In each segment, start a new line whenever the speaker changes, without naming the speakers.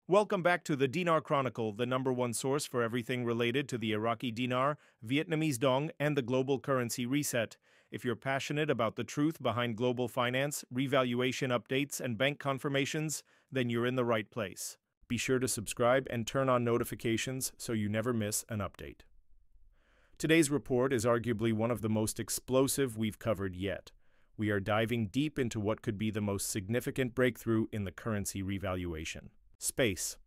Welcome back to the Dinar Chronicle, the #1 source for everything related to the Iraqi Dinar, Vietnamese Dong, and the global currency reset. If you're passionate about the truth behind global finance, revaluation updates, and bank confirmations, then you're in the right place. Be sure to subscribe and turn on notifications so you never miss an update. Today's report is arguably one of the most explosive we've covered yet. We are diving deep into what could be the most significant breakthrough in the currency revaluation. Space.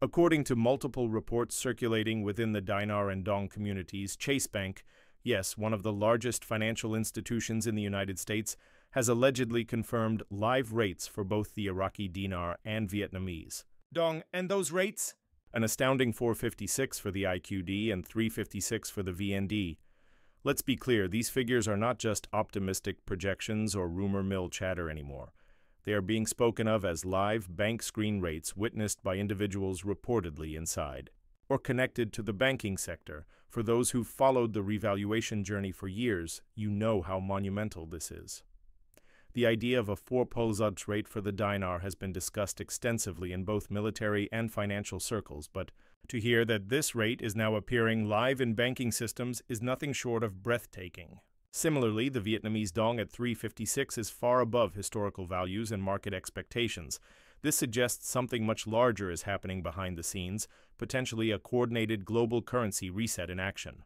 According to multiple reports circulating within the Dinar and Dong communities, Chase Bank, yes, one of the largest financial institutions in the United States, has allegedly confirmed live rates for both the Iraqi Dinar and Vietnamese Dong. And those rates? An astounding 4.56 for the IQD and 3.56 for the VND. Let's be clear, these figures are not just optimistic projections or rumor mill chatter anymore. They are being spoken of as live bank screen rates witnessed by individuals reportedly inside or connected to the banking sector. For those who've followed the revaluation journey for years, you know how monumental this is. The idea of a 4.56 rate for the dinar has been discussed extensively in both military and financial circles, but to hear that this rate is now appearing live in banking systems is nothing short of breathtaking. Similarly, the Vietnamese Dong at 3.56 is far above historical values and market expectations. This suggests something much larger is happening behind the scenes, potentially a coordinated global currency reset in action.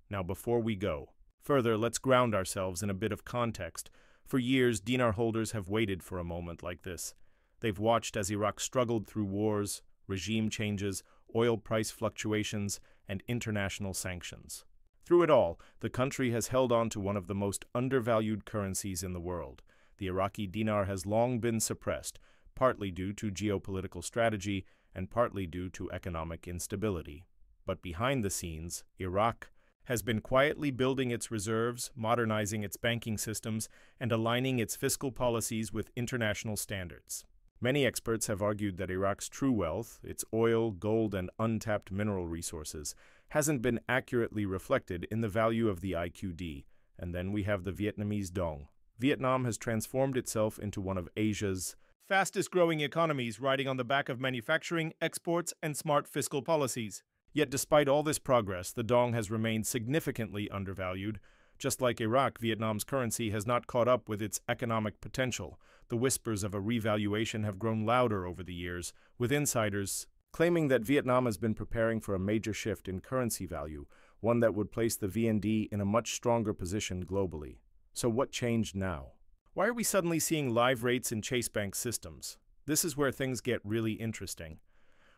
Now, before we go further, let's ground ourselves in a bit of context. For years, dinar holders have waited for a moment like this. They've watched as Iraq struggled through wars, regime changes, oil price fluctuations, and international sanctions. Through it all, the country has held on to one of the most undervalued currencies in the world. The Iraqi dinar has long been suppressed, partly due to geopolitical strategy and partly due to economic instability. But behind the scenes, Iraq has been quietly building its reserves, modernizing its banking systems, and aligning its fiscal policies with international standards. Many experts have argued that Iraq's true wealth, its oil, gold, and untapped mineral resources, hasn't been accurately reflected in the value of the IQD. And then we have the Vietnamese Dong. Vietnam has transformed itself into one of Asia's fastest-growing economies, riding on the back of manufacturing, exports, and smart fiscal policies. Yet despite all this progress, the Dong has remained significantly undervalued. Just like Iraq, Vietnam's currency has not caught up with its economic potential. The whispers of a revaluation have grown louder over the years, with insiders claiming that Vietnam has been preparing for a major shift in currency value, one that would place the VND in a much stronger position globally. So what changed now? Why are we suddenly seeing live rates in Chase Bank systems? This is where things get really interesting.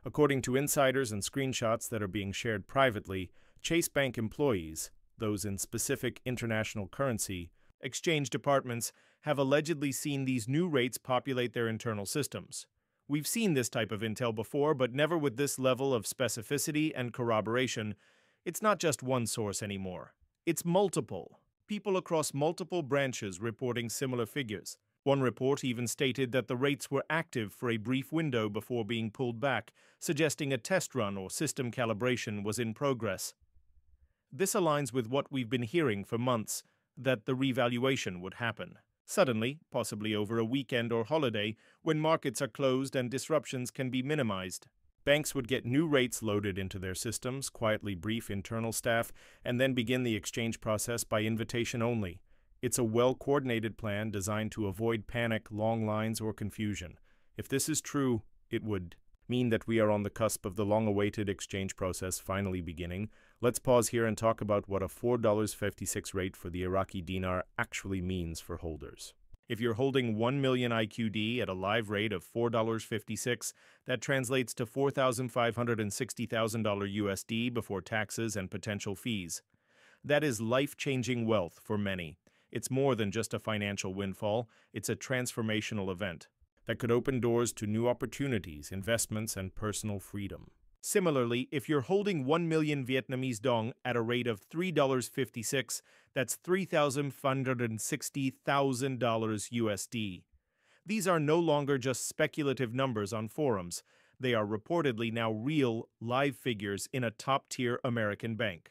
According to insiders and screenshots that are being shared privately, Chase Bank employees, those in specific international currency exchange departments, have allegedly seen these new rates populate their internal systems. We've seen this type of intel before, but never with this level of specificity and corroboration. It's not just one source anymore. It's multiple. People across multiple branches reporting similar figures. One report even stated that the rates were active for a brief window before being pulled back, suggesting a test run or system calibration was in progress. This aligns with what we've been hearing for months, that the revaluation would happen suddenly, possibly over a weekend or holiday, when markets are closed and disruptions can be minimized. Banks would get new rates loaded into their systems, quietly brief internal staff, and then begin the exchange process by invitation only. It's a well-coordinated plan designed to avoid panic, long lines, or confusion. If this is true, it would mean that we are on the cusp of the long-awaited exchange process finally beginning. Let's pause here and talk about what a 4.56 rate for the Iraqi dinar actually means for holders. If you're holding 1 million IQD at a live rate of $4.56, that translates to $4,560,000 USD before taxes and potential fees. That is life-changing wealth for many. It's more than just a financial windfall, it's a transformational event that could open doors to new opportunities, investments, and personal freedom. Similarly, if you're holding 1 million Vietnamese Dong at a rate of $3.56, that's $3,560,000 USD. These are no longer just speculative numbers on forums. They are reportedly now real, live figures in a top-tier American bank.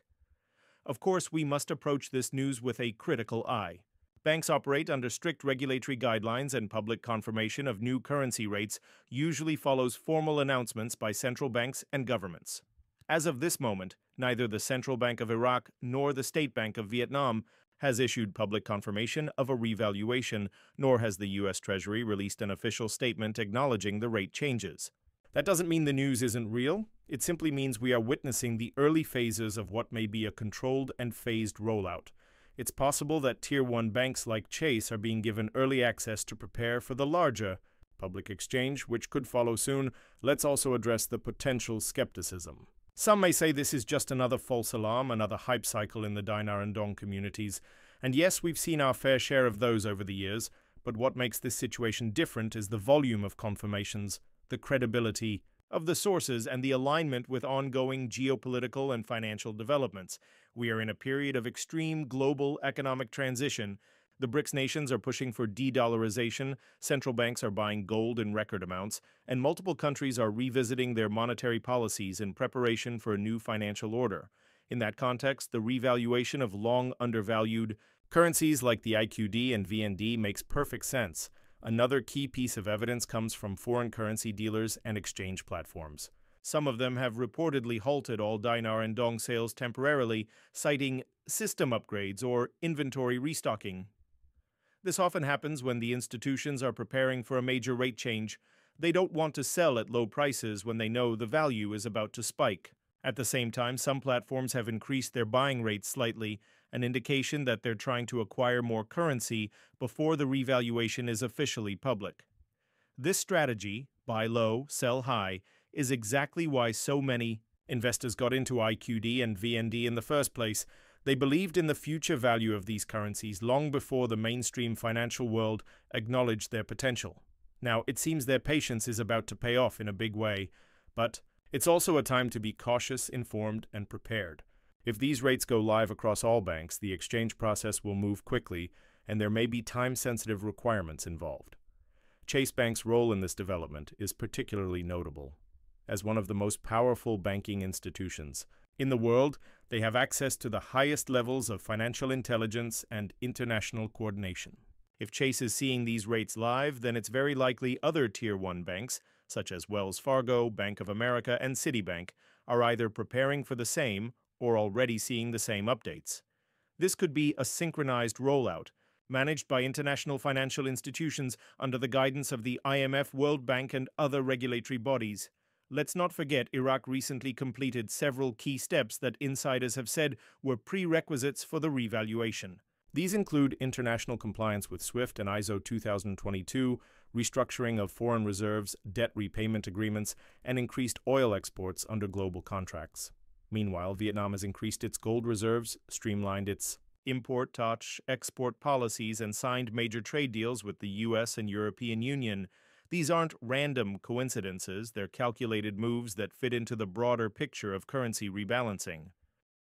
Of course, we must approach this news with a critical eye. Banks operate under strict regulatory guidelines, and public confirmation of new currency rates usually follows formal announcements by central banks and governments. As of this moment, neither the Central Bank of Iraq nor the State Bank of Vietnam has issued public confirmation of a revaluation, nor has the U.S. Treasury released an official statement acknowledging the rate changes. That doesn't mean the news isn't real. It simply means we are witnessing the early phases of what may be a controlled and phased rollout. It's possible that Tier 1 banks like Chase are being given early access to prepare for the larger public exchange, which could follow soon. Let's also address the potential skepticism. Some may say this is just another false alarm, another hype cycle in the Dinar and Dong communities. And yes, we've seen our fair share of those over the years, but what makes this situation different is the volume of confirmations, the credibility of the sources, and the alignment with ongoing geopolitical and financial developments. We are in a period of extreme global economic transition. The BRICS nations are pushing for de-dollarization, central banks are buying gold in record amounts, and multiple countries are revisiting their monetary policies in preparation for a new financial order. In that context, the revaluation of long undervalued currencies like the IQD and VND makes perfect sense. Another key piece of evidence comes from foreign currency dealers and exchange platforms. Some of them have reportedly halted all Dinar and Dong sales temporarily, citing system upgrades or inventory restocking. This often happens when the institutions are preparing for a major rate change. They don't want to sell at low prices when they know the value is about to spike. At the same time, some platforms have increased their buying rates slightly, an indication that they're trying to acquire more currency before the revaluation is officially public. This strategy, buy low, sell high, is exactly why so many investors got into IQD and VND in the first place. They believed in the future value of these currencies long before the mainstream financial world acknowledged their potential. Now, it seems their patience is about to pay off in a big way, but it's also a time to be cautious, informed, and prepared. If these rates go live across all banks, the exchange process will move quickly, and there may be time-sensitive requirements involved. Chase Bank's role in this development is particularly notable. As one of the most powerful banking institutions in the world, they have access to the highest levels of financial intelligence and international coordination. If Chase is seeing these rates live, then it's very likely other Tier 1 banks, such as Wells Fargo, Bank of America, and Citibank, are either preparing for the same or already seeing the same updates. This could be a synchronized rollout, managed by international financial institutions under the guidance of the IMF, World Bank, and other regulatory bodies. Let's not forget Iraq recently completed several key steps that insiders have said were prerequisites for the revaluation. These include international compliance with SWIFT and ISO 2022, restructuring of foreign reserves, debt repayment agreements, and increased oil exports under global contracts. Meanwhile, Vietnam has increased its gold reserves, streamlined its import-export policies, and signed major trade deals with the U.S. and European Union. These aren't random coincidences, they're calculated moves that fit into the broader picture of currency rebalancing.